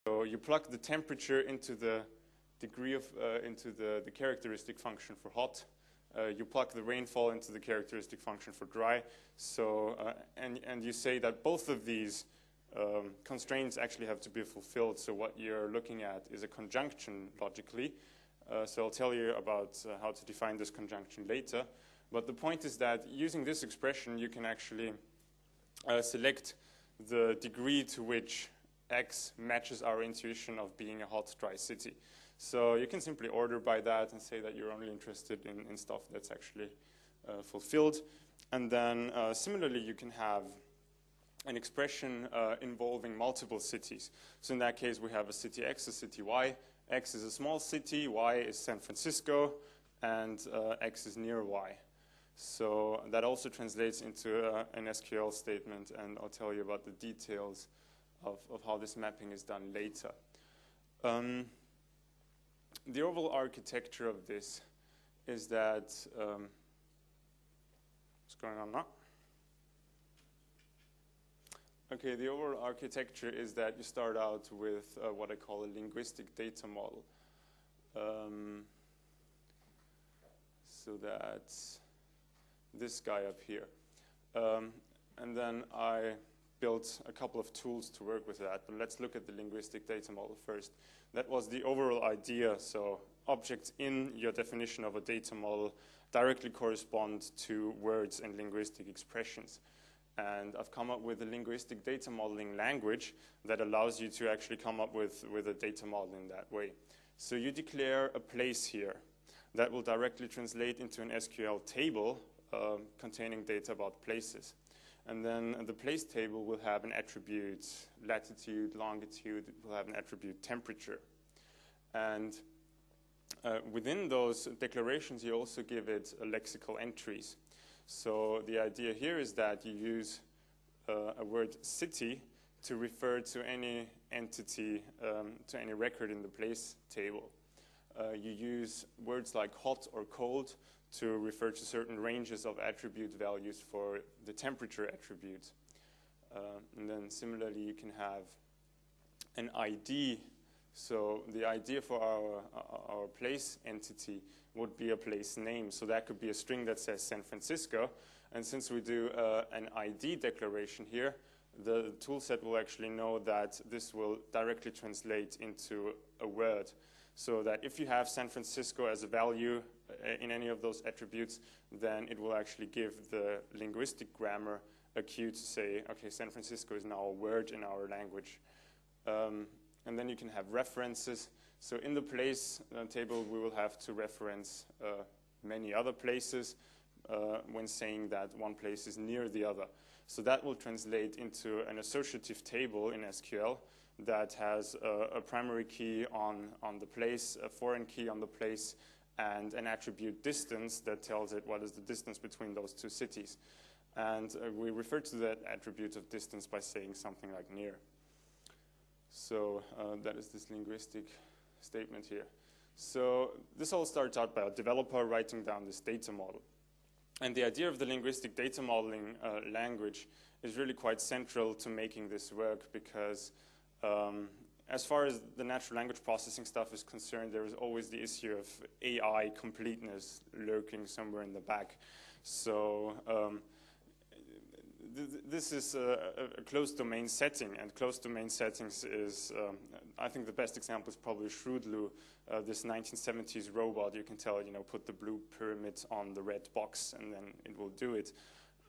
So you plug the temperature into the degree of, into the characteristic function for hot. You plug the rainfall into the characteristic function for dry. So, and you say that both of these constraints actually have to be fulfilled. So what you're looking at is a conjunction logically. So I'll tell you about how to define this conjunction later. But the point is that using this expression, you can actually select the degree to which X matches our intuition of being a hot, dry city. So you can simply order by that and say that you're only interested in stuff that's actually fulfilled. And then similarly, you can have an expression involving multiple cities. So in that case, we have a city X, a city Y. X is a small city, Y is San Francisco, and X is near Y. So that also translates into an SQL statement, and I'll tell you about the details of how this mapping is done later. The overall architecture of this is that, what's going on now? Okay, the overall architecture is that you start out with what I call a linguistic data model. So that's this guy up here. And then I built a couple of tools to work with that, but let's look at the linguistic data model first. That was the overall idea. So objects in your definition of a data model directly correspond to words and linguistic expressions. And I've come up with a linguistic data modeling language that allows you to actually come up with a data model in that way. So you declare a place here that will directly translate into an SQL table containing data about places. And then the place table will have an attribute latitude, longitude, it will have an attribute temperature. And within those declarations, you also give it lexical entries. So the idea here is that you use a word city to refer to any entity, to any record in the place table. You use words like hot or cold to refer to certain ranges of attribute values for the temperature attribute. And then similarly, you can have an ID. So the idea for our place entity would be a place name. So that could be a string that says San Francisco. And since we do an ID declaration here, the toolset will actually know that this will directly translate into a word. So that if you have San Francisco as a value in any of those attributes, then it will actually give the linguistic grammar a cue to say, okay, San Francisco is now a word in our language. And then you can have references. So in the place table, we will have to reference many other places when saying that one place is near the other. So that will translate into an associative table in SQL that has a primary key on the place, a foreign key on the place, and an attribute distance that tells it what is the distance between those two cities. And we refer to that attribute of distance by saying something like near. So that is this linguistic statement here. So this all starts out by a developer writing down this data model. And the idea of the linguistic data modeling language is really quite central to making this work because as far as the natural language processing stuff is concerned, there is always the issue of AI completeness lurking somewhere in the back. So this is a closed domain setting, and closed domain settings is, I think the best example is probably Shrewdloo, this 1970s robot. You can tell, you know, put the blue pyramid on the red box and then it will do it.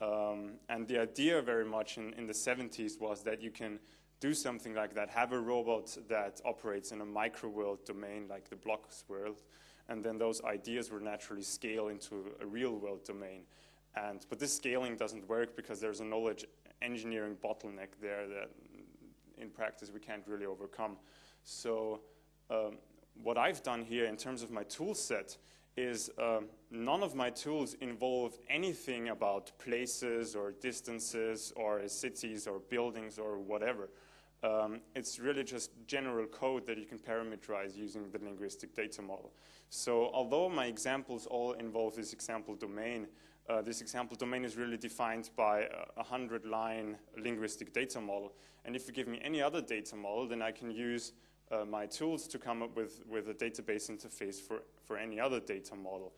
And the idea very much in the 70s was that you can do something like that, have a robot that operates in a micro-world domain like the blocks world, and then those ideas will naturally scale into a real-world domain. But this scaling doesn't work because there's a knowledge engineering bottleneck there that in practice we can't really overcome. So what I've done here in terms of my tool set is none of my tools involve anything about places or distances or cities or buildings or whatever. It's really just general code that you can parameterize using the linguistic data model. So although my examples all involve this example domain, this example domain is really defined by a 100-line linguistic data model. And if you give me any other data model, then I can use my tools to come up with a database interface for any other data model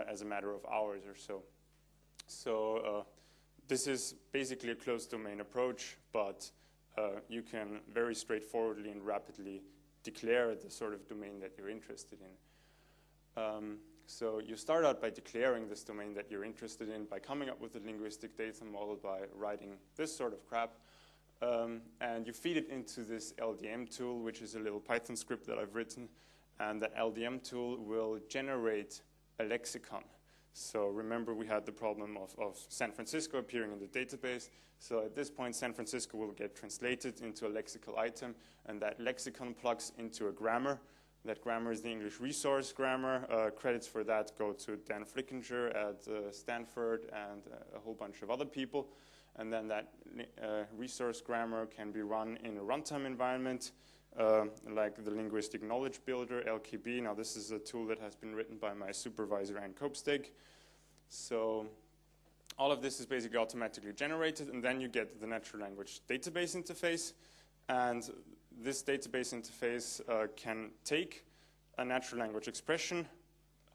as a matter of hours or so. So this is basically a closed domain approach, but you can very straightforwardly and rapidly declare the sort of domain that you're interested in. So you start out by declaring this domain that you're interested in, by coming up with a linguistic data model, by writing this sort of crap. And you feed it into this LDM tool, which is a little Python script that I've written. And that LDM tool will generate a lexicon. So remember, we had the problem of San Francisco appearing in the database. So at this point, San Francisco will get translated into a lexical item, and that lexicon plugs into a grammar. That grammar is the English resource grammar. Credits for that go to Dan Flickinger at Stanford and a whole bunch of other people. And then that resource grammar can be run in a runtime environment, like the Linguistic Knowledge Builder, LKB. Now, this is a tool that has been written by my supervisor, Ann Kopsteg. So all of this is basically automatically generated, and then you get the natural language database interface. And this database interface can take a natural language expression,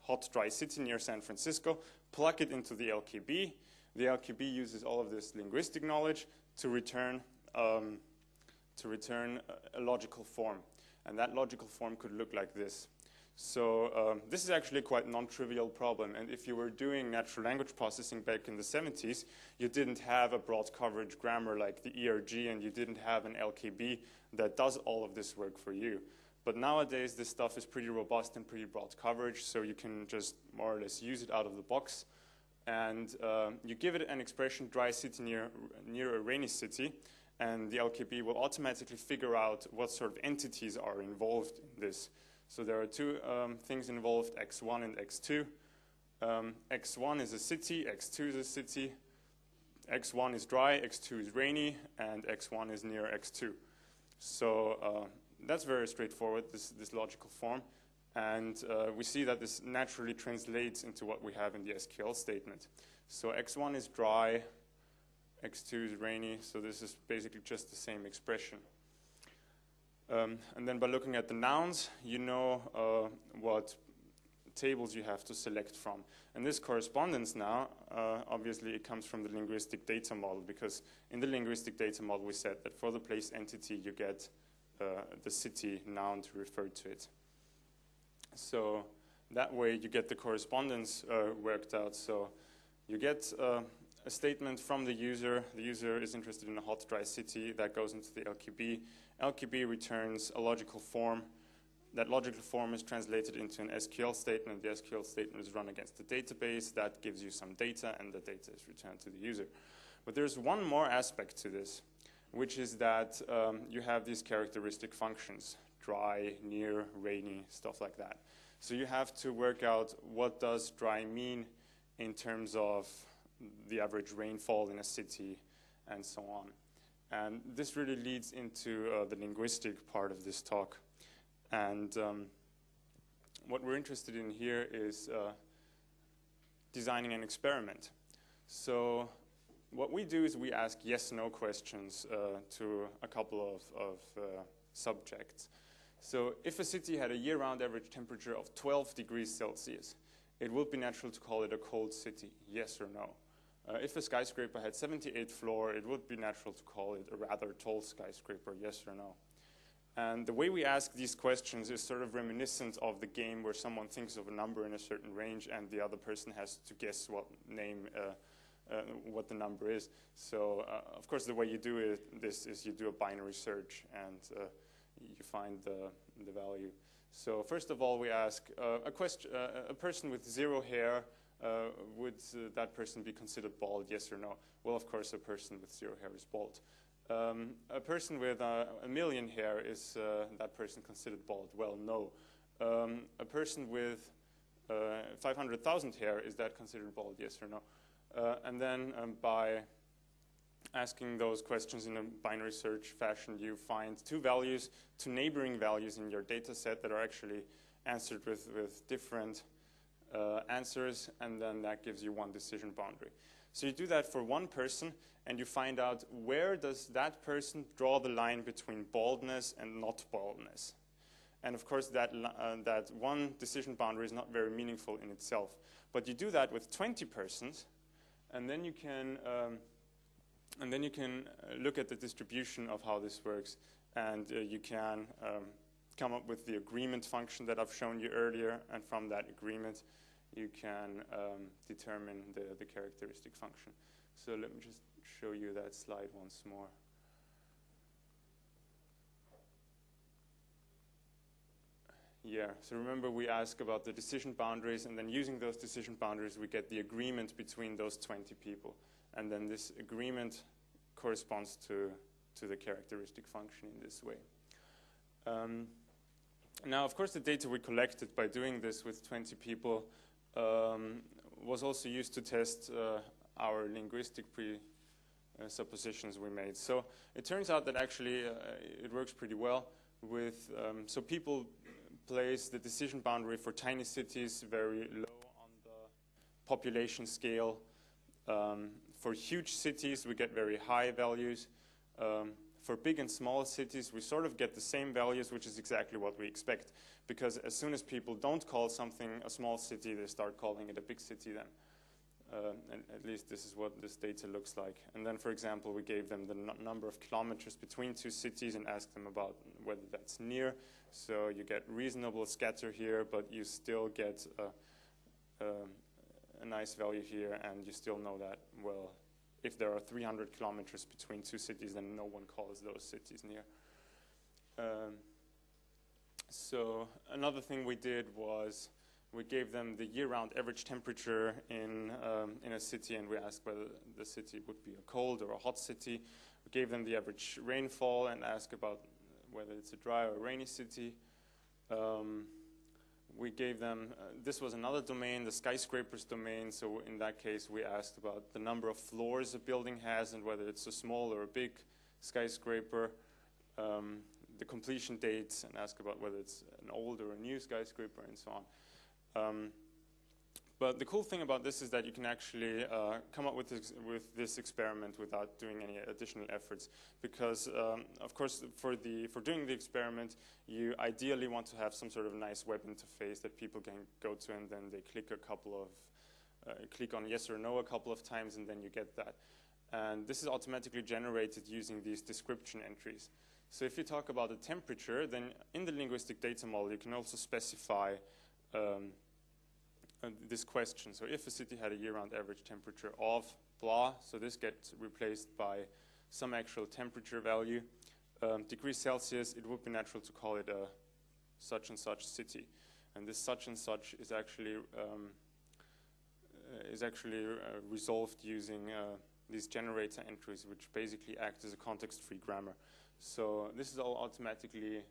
hot, dry city near San Francisco, plug it into the LKB. The LKB uses all of this linguistic knowledge to return a logical form. And that logical form could look like this. So this is actually a quite non-trivial problem. And if you were doing natural language processing back in the 70s, you didn't have a broad coverage grammar like the ERG, and you didn't have an LKB that does all of this work for you. But nowadays, this stuff is pretty robust and pretty broad coverage, so you can just more or less use it out of the box. And you give it an expression, dry city near a rainy city, and the LKB will automatically figure out what sort of entities are involved in this. So there are two things involved, X1 and X2. X1 is a city, X2 is a city. X1 is dry, X2 is rainy, and X1 is near X2. So that's very straightforward, this logical form. And we see that this naturally translates into what we have in the SQL statement. So X1 is dry, X2 is rainy, so this is basically just the same expression. And then by looking at the nouns, you know what tables you have to select from. And this correspondence now, obviously it comes from the linguistic data model, because in the linguistic data model we said that for the place entity you get the city noun to refer to it. So that way you get the correspondence worked out. So you get a statement from the user. The user is interested in a hot, dry city. That goes into the LKB. LKB returns a logical form. That logical form is translated into an SQL statement. The SQL statement is run against the database. That gives you some data, and the data is returned to the user. But there's one more aspect to this, which is that you have these characteristic functions, dry, near, rainy, stuff like that. So you have to work out what does dry mean in terms of the average rainfall in a city and so on. And this really leads into the linguistic part of this talk. And what we're interested in here is designing an experiment. So what we do is we ask yes/no questions to a couple of subjects. So if a city had a year-round average temperature of 12 degrees Celsius, it would be natural to call it a cold city, yes or no. If a skyscraper had 78th floor, it would be natural to call it a rather tall skyscraper, yes or no. And the way we ask these questions is sort of reminiscent of the game where someone thinks of a number in a certain range and the other person has to guess what the number is. So of course the way you do this is you do a binary search and you find the value. So first of all we ask a person with 0 hair, would that person be considered bald, yes or no? Well, of course a person with 0 hair is bald. A person with 1 million hair, is that person considered bald? Well, no. A person with 500,000 hair, is that considered bald? Yes or no? And then by asking those questions in a binary search fashion, you find two neighboring values in your data set that are actually answered with different answers, and then that gives you one decision boundary. So you do that for one person, and you find out where does that person draw the line between baldness and not baldness. And of course, that one decision boundary is not very meaningful in itself. But you do that with 20 persons, and then you can look at the distribution of how this works, and you can come up with the agreement function that I've shown you earlier, and from that agreement, you can determine the characteristic function. So let me just show you that slide once more. Yeah, so remember we asked about the decision boundaries, and then using those decision boundaries, we get the agreement between those 20 people. And then this agreement corresponds to the characteristic function in this way. Now, of course, the data we collected by doing this with 20 people was also used to test our linguistic presuppositions we made. So it turns out that actually it works pretty well with, so people place the decision boundary for tiny cities very low on the population scale. For huge cities, we get very high values. For big and small cities, we sort of get the same values, which is exactly what we expect. Because as soon as people don't call something a small city, they start calling it a big city then. And at least this is what this data looks like. And then, for example, we gave them the number of kilometers between two cities and asked them about whether that's near. So you get reasonable scatter here, but you still get a nice value here, and you still know that, well, if there are 300 kilometers between two cities, then no one calls those cities near. So another thing we did was we gave them the year-round average temperature in a city, and we asked whether the city would be a cold or a hot city. We gave them the average rainfall and asked about whether it's a dry or rainy city. We gave them, this was another domain, the skyscrapers domain. So in that case, we asked about the number of floors a building has and whether it's a small or a big skyscraper, the completion dates, and ask about whether it's an old or a new skyscraper, and so on. But the cool thing about this is that you can actually come up with this experiment without doing any additional efforts, because of course for doing the experiment, you ideally want to have some sort of nice web interface that people can go to, and then they click on yes or no a couple of times, and then you get that. And this is automatically generated using these description entries. So if you talk about the temperature, then in the linguistic data model, you can also specify this question. So if a city had a year-round average temperature of blah, so this gets replaced by some actual temperature value. Degrees Celsius, it would be natural to call it a such and such city. And this such and such is actually resolved using these generator entries, which basically act as a context-free grammar. So this is all automatically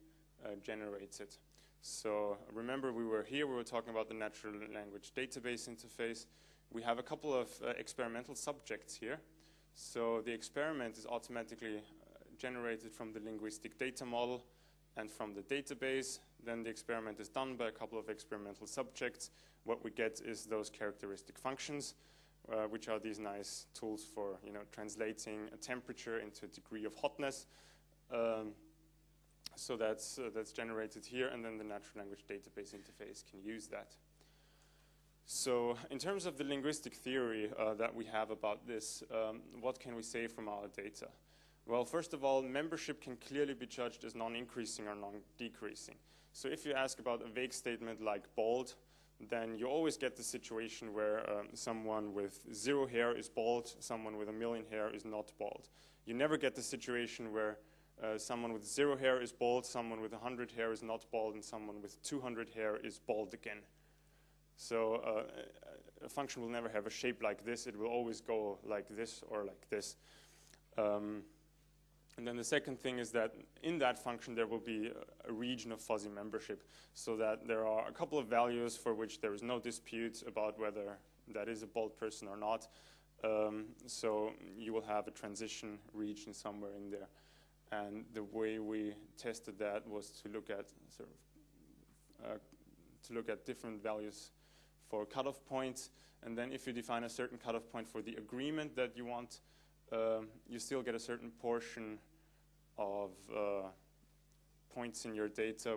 generated. So remember, we were talking about the natural language database interface. We have a couple of experimental subjects here. So the experiment is automatically generated from the linguistic data model and from the database. Then the experiment is done by a couple of experimental subjects. What we get is those characteristic functions, which are these nice tools for translating a temperature into a degree of hotness. So that's generated here, and then the natural language database interface can use that. So in terms of the linguistic theory that we have about this, what can we say from our data? Well, first of all, membership can clearly be judged as non-increasing or non-decreasing. So if you ask about a vague statement like bald, then you always get the situation where someone with 0 hair is bald, someone with 1 million hair is not bald. You never get the situation where someone with 0 hair is bald, someone with 100 hair is not bald, and someone with 200 hair is bald again. So a function will never have a shape like this. It will always go like this or like this. And then the second thing is that in that function there will be a region of fuzzy membership, so that there are a couple of values for which there is no dispute about whether that is a bald person or not. So you will have a transition region somewhere in there. And the way we tested that was to look at different values for cutoff point. And then if you define a certain cutoff point for the agreement that you want, you still get a certain portion of points in your data